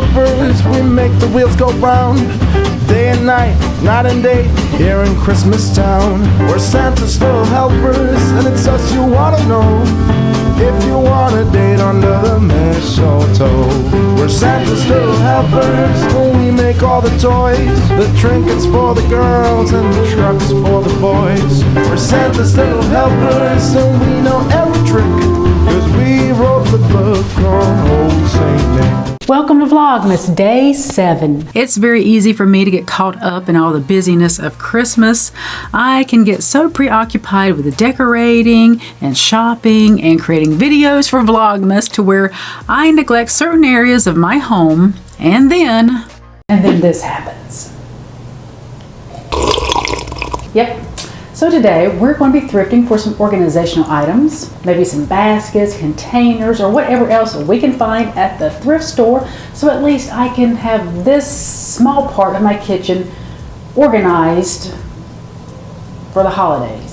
helpers. We make the wheels go round. Day and night and day, here in Christmas Town. We're Santa's little helpers, and it's us you wanna know. If you want a date under the mistletoe. We're Santa's little helpers, and we make all the toys. The trinkets for the girls and the trucks for the boys. We're Santa's little helpers, and we know every trick, 'cause we wrote the book on old Saint Nick. Welcome to Vlogmas Day 7. It's very easy for me to get caught up in all the busyness of Christmas. I can get so preoccupied with the decorating and shopping and creating videos for Vlogmas to where I neglect certain areas of my home, and then this happens. Yep. So today we're going to be thrifting for some organizational items, maybe some baskets, containers, or whatever else we can find at the thrift store, so at least I can have this small part of my kitchen organized for the holidays.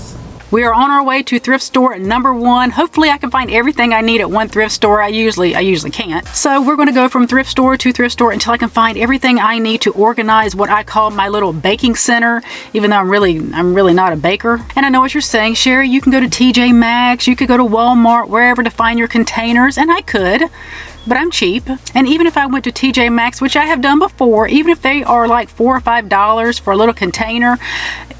We are on our way to thrift store number 1. Hopefully I can find everything I need at one thrift store. I usually can't. So we're going to go from thrift store to thrift store until I can find everything I need to organize what I call my little baking center, even though I'm really not a baker. And I know what you're saying, Sherri, you can go to TJ Maxx, you could go to Walmart, wherever to find your containers, and I could. But I'm cheap, and even if I went to TJ Maxx, which I have done before, even if they are like $4 or $5 for a little container,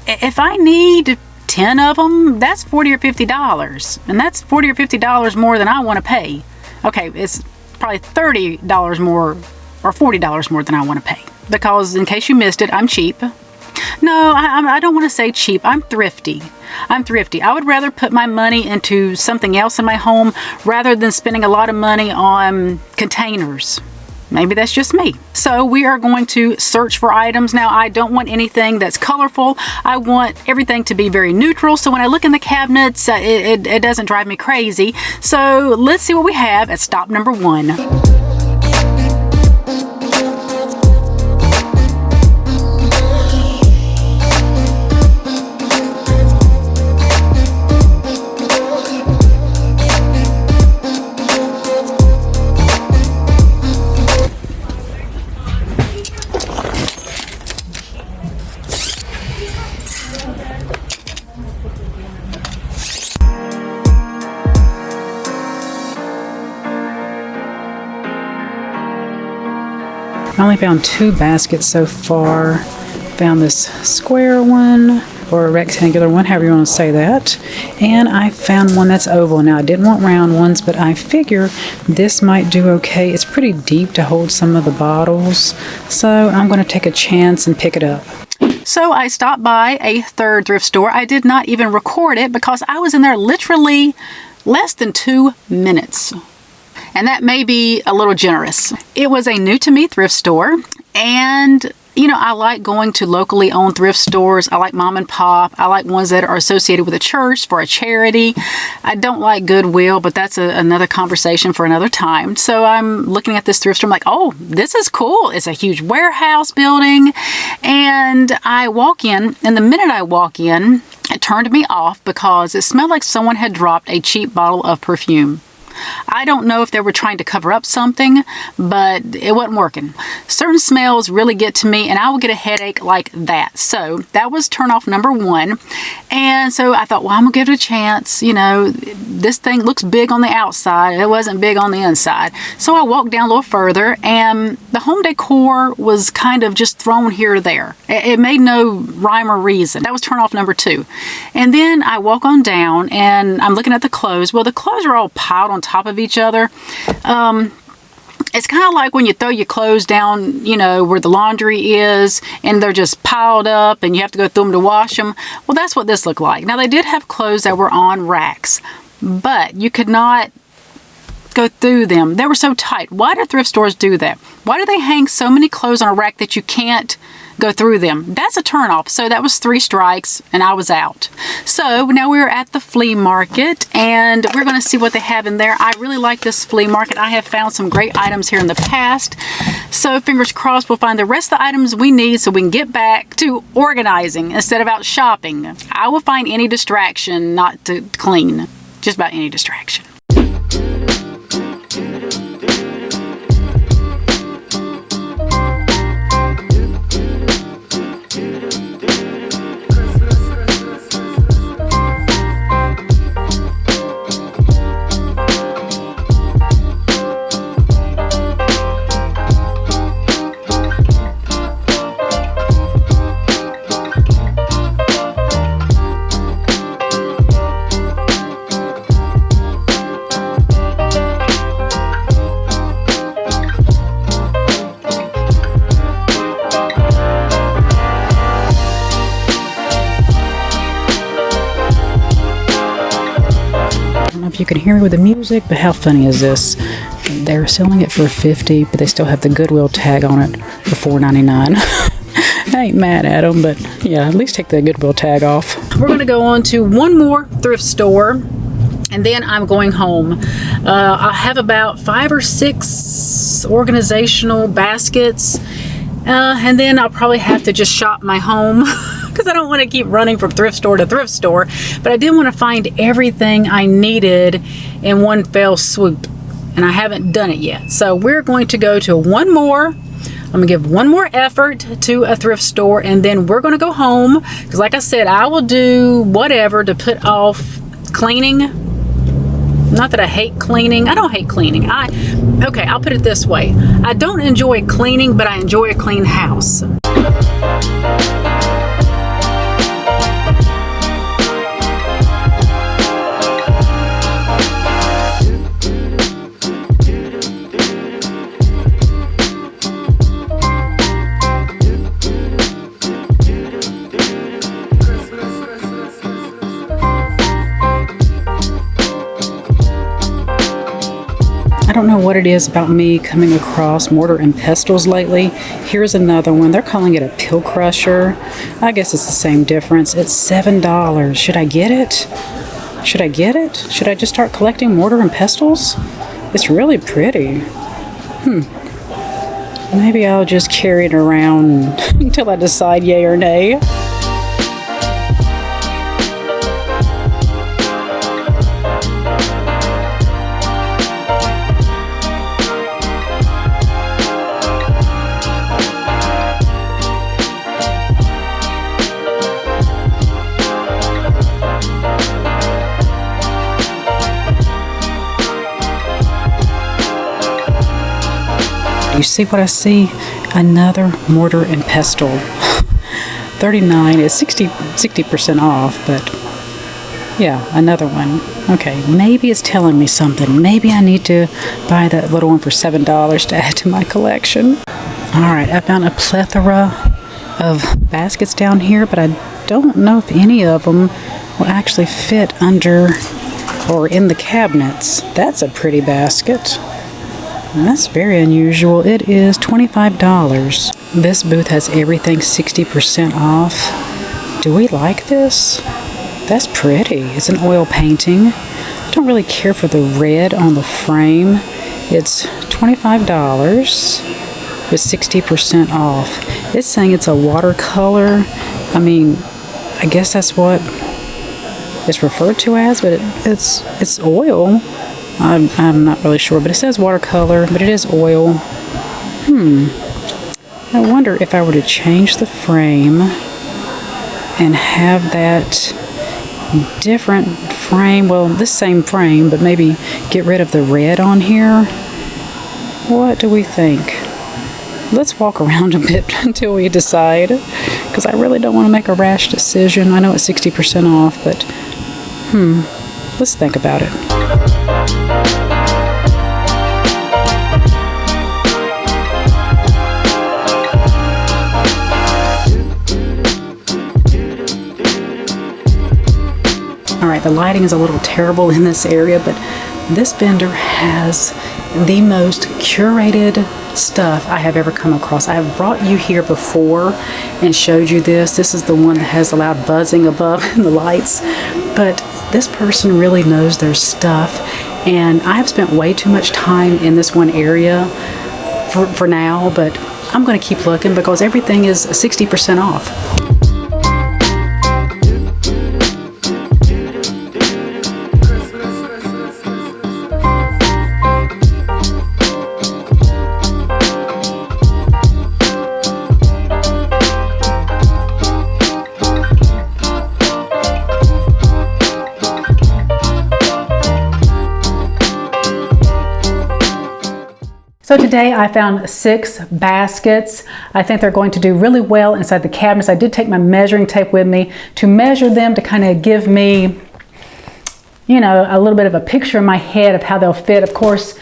if I need 10 of them, that's $40 or $50, and that's $40 or $50 more than I want to pay. Okay, it's probably $30 more or $40 more than I want to pay, because in case you missed it, I'm cheap. No, I don't want to say cheap. I'm thrifty. I would rather put my money into something else in my home rather than spending a lot of money on containers. Maybe that's just me. So we are going to search for items. Now, I don't want anything that's colorful. I want everything to be very neutral. So when I look in the cabinets, it doesn't drive me crazy. So let's see what we have at stop number 1. I only found 2 baskets so far. Found this square one, or a rectangular one, however you want to say that. And I found one that's oval. Now, I didn't want round ones, but I figure this might do okay. It's pretty deep to hold some of the bottles, so I'm going to take a chance and pick it up. So I stopped by a third thrift store. I did not even record it because I was in there literally less than 2 minutes. And that may be a little generous. It was a new to me thrift store, and you know, I like going to locally owned thrift stores. I like mom and pop. I like ones that are associated with a church for a charity. I don't like Goodwill, but that's another conversation for another time. So I'm looking at this thrift store. I'm like, oh, this is cool. It's a huge warehouse building. And I walk in, and the minute I walk in, it turned me off because it smelled like someone had dropped a cheap bottle of perfume. I don't know if they were trying to cover up something, but it wasn't working. Certain smells really get to me, and I will get a headache like that. So that was turn off number 1. And so I thought, well, I'm going to give it a chance. You know, this thing looks big on the outside. It wasn't big on the inside. So I walked down a little further, and the home decor was kind of just thrown here or there. It made no rhyme or reason. That was turn off number 2. And then I walk on down, and I'm looking at the clothes. Well, the clothes are all piled on top of each other. It's kind of like when you throw your clothes down, you know, where the laundry is, and they're just piled up and you have to go through them to wash them. Well, that's what this looked like. Now, they did have clothes that were on racks, but you could not go through them. They were so tight. Why do thrift stores do that? Why do they hang so many clothes on a rack that you can't go through them? That's a turnoff. So that was 3 strikes and I was out. So now we're at the flea market and we're going to see what they have in there. I really like this flea market. I have found some great items here in the past. So fingers crossed we'll find the rest of the items we need so we can get back to organizing instead of out shopping. I will find any distraction not to clean. Just about any distraction. if you can hear me with the music, but how funny is this? They're selling it for $50, but they still have the Goodwill tag on it for $4.99. I ain't mad at them, but yeah, at least take the Goodwill tag off. We're going to go on to one more thrift store, and then I'm going home. I have about 5 or 6 organizational baskets, and then I'll probably have to just shop my home because I don't want to keep running from thrift store to thrift store. But I did want to find everything I needed in one fell swoop, and I haven't done it yet. So we're going to go to one more. I'm gonna give one more effort to a thrift store, and then we're gonna go home, because like I said, I will do whatever to put off cleaning. Not that I hate cleaning. I don't hate cleaning. Okay, I'll put it this way. I don't enjoy cleaning, but I enjoy a clean house. I don't know what it is about me coming across mortar and pestles lately. Here's another one. They're calling it a pill crusher. I guess it's the same difference. It's $7. Should I get it? Should I get it? Should I just start collecting mortar and pestles? It's really pretty. Maybe I'll just carry it around until I decide yay or nay. You see what I see? Another mortar and pestle. $39 is 60% off, but yeah, another one. Okay, maybe it's telling me something. Maybe I need to buy that little one for $7 to add to my collection. All right, I found a plethora of baskets down here, but I don't know if any of them will actually fit under or in the cabinets. That's a pretty basket. That's very unusual. It is $25. This booth has everything 60% off. Do we like this? That's pretty. It's an oil painting. I don't really care for the red on the frame. It's $25 with 60% off. It's saying it's a watercolor. I mean, I guess that's what it's referred to as, but it's oil. I'm not really sure, but it says watercolor, but it is oil. I wonder if I were to change the frame and have that different frame, well, this same frame, but maybe get rid of the red on here. What do we think? Let's walk around a bit until we decide, because I really don't want to make a rash decision. I know it's 60% off, but let's think about it. Alright, the lighting is a little terrible in this area, but this vendor has the most curated stuff I have ever come across. I have brought you here before and showed you this. This is the one that has the loud buzzing above and the lights, but this person really knows their stuff, and I have spent way too much time in this one area for now, but I'm going to keep looking because everything is 60% off. So today I found 6 baskets. I think they're going to do really well inside the cabinets. I did take my measuring tape with me to measure them to kind of give me, you know, a little bit of a picture in my head of how they'll fit. Of course,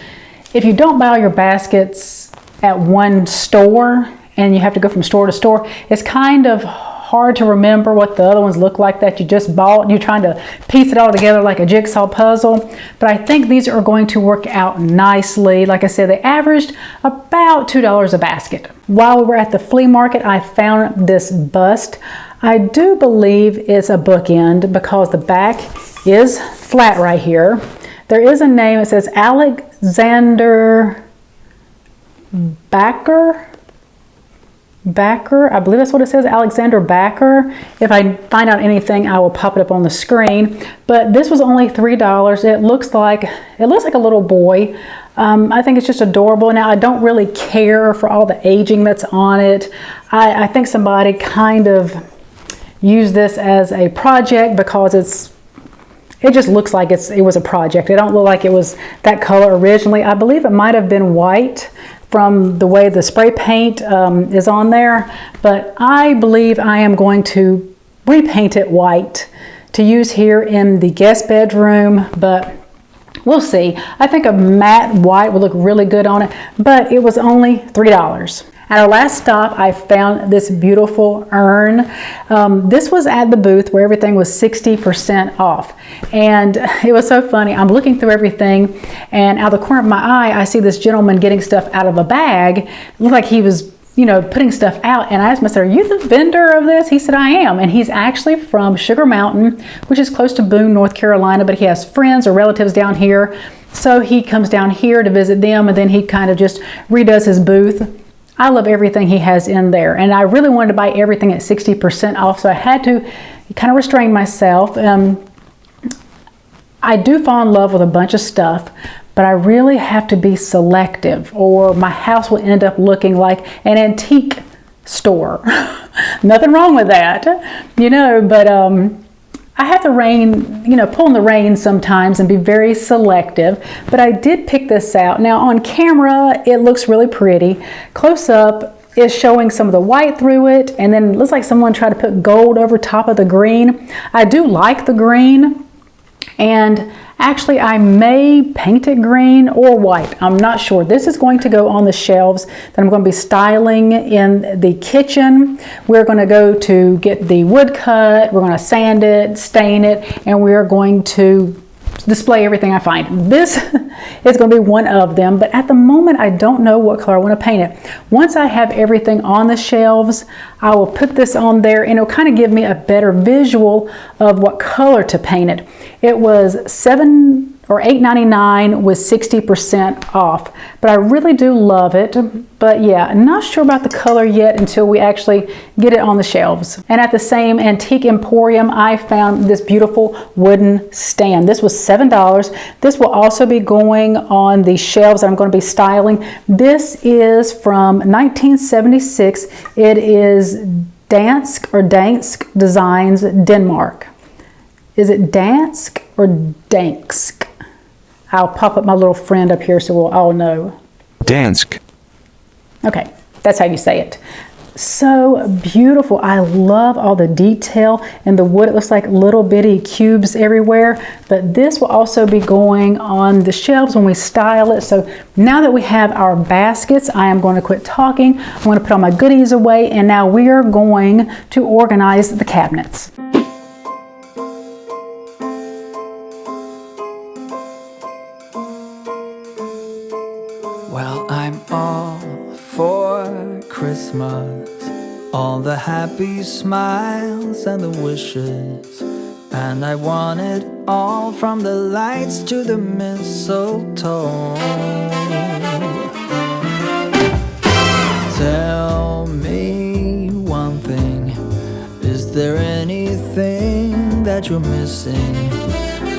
if you don't buy all your baskets at one store and you have to go from store to store, it's kind of hard to remember what the other ones look like that you just bought, and you're trying to piece it all together like a jigsaw puzzle. But I think these are going to work out nicely. Like I said, they averaged about $2 a basket. While we were at the flea market, I found this bust. I do believe it's a bookend because the back is flat right here. There is a name. It says Alexander Backer. I believe that's what it says, Alexander Backer. If I find out anything, I will pop it up on the screen. But this was only $3. It looks like a little boy. I think it's just adorable. Now, I don't really care for all the aging that's on it. I think somebody kind of used this as a project because it just looks like it was a project. It don't look like it was that color originally. I believe it might have been white from the way the spray paint is on there, but I believe I am going to repaint it white to use here in the guest bedroom, but we'll see. I think a matte white would look really good on it, but it was only $3. At our last stop, I found this beautiful urn. This was at the booth where everything was 60% off. And it was so funny. I'm looking through everything, and out of the corner of my eye, I see this gentleman getting stuff out of a bag. It looked like he was, putting stuff out. And I asked him, I said, "Are you the vendor of this?" He said, "I am." And he's actually from Sugar Mountain, which is close to Boone, North Carolina, but he has friends or relatives down here. So he comes down here to visit them, and then he kind of just redoes his booth. I love everything he has in there, and I really wanted to buy everything at 60% off, so I had to kind of restrain myself. I do fall in love with a bunch of stuff, but I really have to be selective, or my house will end up looking like an antique store. Nothing wrong with that, but I have to pull in the reins sometimes and be very selective, but I did pick this out. Now on camera, it looks really pretty. Close up is showing some of the white through it, and then it looks like someone tried to put gold over top of the green. I do like the green, and actually I may paint it green or white. I'm not sure. This is going to go on the shelves that I'm going to be styling in the kitchen. We're going to go to get the wood cut. We're going to sand it, stain it, and we're going to display everything I find. This is going to be one of them, but at the moment I don't know what color I want to paint it. Once I have everything on the shelves, I will put this on there, and it'll kind of give me a better visual of what color to paint it. It was $8.99 with 60% off, but I really do love it. But yeah, I'm not sure about the color yet until we actually get it on the shelves. And at the same antique emporium, I found this beautiful wooden stand. This was $7. This will also be going on the shelves that I'm going to be styling. This is from 1976. It is Dansk Designs, Denmark. Is it Dansk or Dansk? I'll pop up my little friend up here so we'll all know. Dansk. Okay, that's how you say it. So beautiful. I love all the detail in the wood. It looks like little bitty cubes everywhere, but this will also be going on the shelves when we style it. So now that we have our baskets, I am going to quit talking. I'm going to put all my goodies away, and now we are going to organize the cabinets. Well, I'm all for Christmas, all the happy smiles and the wishes, and I want it all, from the lights to the mistletoe. Tell me one thing, is there anything that you're missing?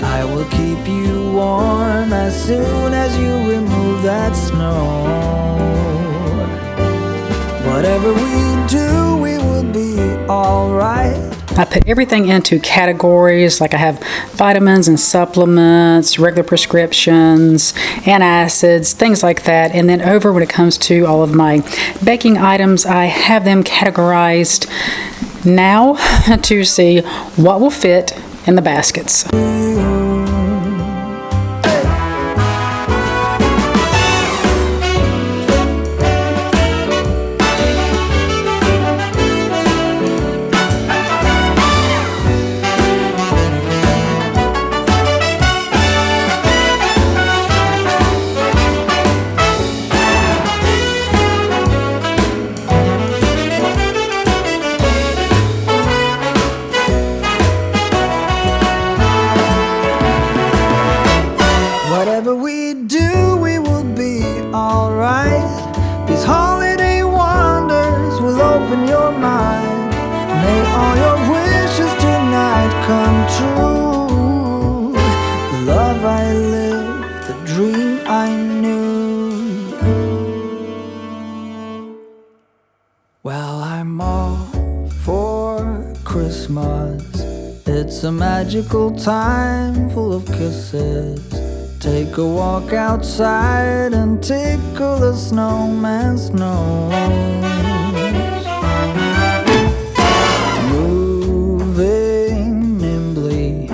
I will keep you warm as soon as you remove that snow. Whatever we do, we will be alright. I put everything into categories, like I have vitamins and supplements, regular prescriptions, antacids, things like that. And then over when it comes to all of my baking items, I have them categorized now to see what will fit in the baskets. dream I knew. Well, I'm all for Christmas. It's a magical time full of kisses. Take a walk outside and tickle the snowman's nose. Moving nimbly,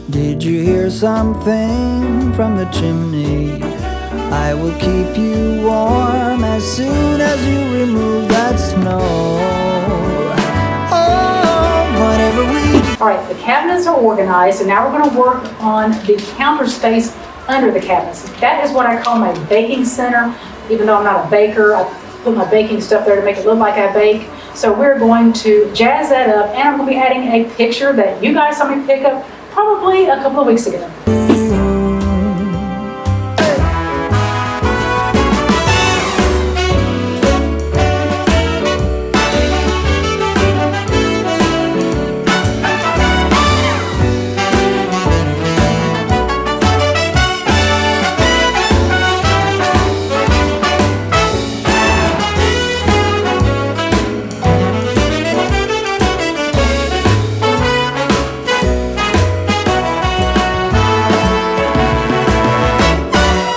did you hear something from the chimney? I will keep you warm as soon as you remove that snow. Oh, whatever we do. All right, the cabinets are organized, and now we're going to work on the counter space under the cabinets. That is what I call my baking center. Even though I'm not a baker, I put my baking stuff there to make it look like I bake. So we're going to jazz that up, and I'm going to be adding a picture that you guys saw me pick up probably a couple of weeks ago.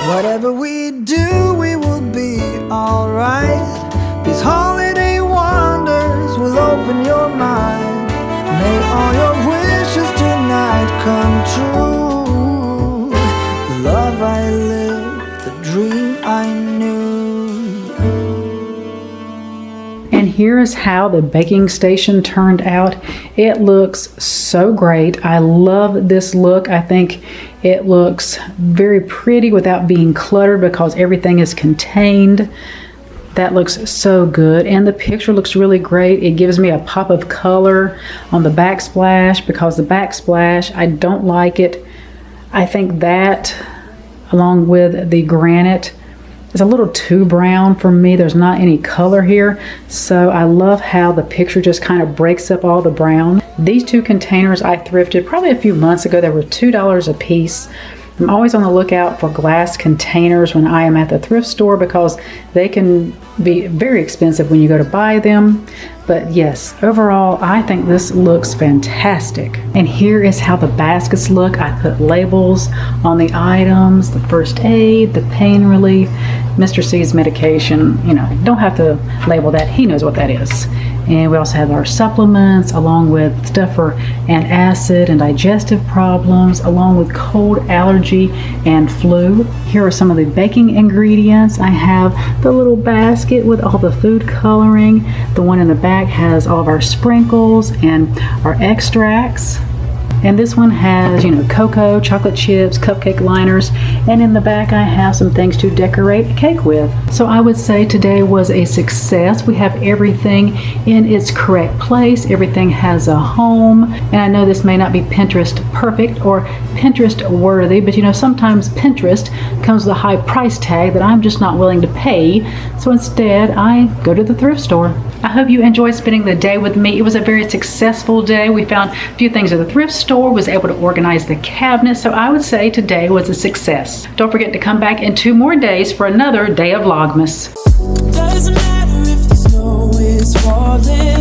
Whatever we do, we will be alright. These holiday wonders will open your mind. May all your wishes tonight come true. The love I lived, the dream I knew. And here is how the baking station turned out. It looks so great. I love this look. I think it looks very pretty without being cluttered because everything is contained. That looks so good. And the picture looks really great. It gives me a pop of color on the backsplash because the backsplash, I don't like it. I think that, along with the granite, is a little too brown for me. There's not any color here. So I love how the picture just kind of breaks up all the brown. These two containers I thrifted probably a few months ago. They were $2 a piece. I'm always on the lookout for glass containers when I am at the thrift store because they can be very expensive when you go to buy them. But yes, overall, I think this looks fantastic. And here is how the baskets look. I put labels on the items, the first aid, the pain relief, Mr. C's medication. You know, don't have to label that. He knows what that is. And we also have our supplements along with stuff for antacid and digestive problems, along with cold allergy and flu. Here are some of the baking ingredients. I have the little basket with all the food coloring. The one in the back has all of our sprinkles and our extracts. And this one has, you know, cocoa, chocolate chips, cupcake liners, and in the back I have some things to decorate a cake with. So I would say today was a success. We have everything in its correct place. Everything has a home. And I know this may not be Pinterest perfect or Pinterest worthy, but you know, sometimes Pinterest comes with a high price tag that I'm just not willing to pay. So instead, I go to the thrift store. I hope you enjoyed spending the day with me. It was a very successful day. We found a few things at the thrift store, was able to organize the cabinet. So I would say today was a success. Don't forget to come back in 2 more days for another day of Vlogmas. Doesn't matter if the snow is falling.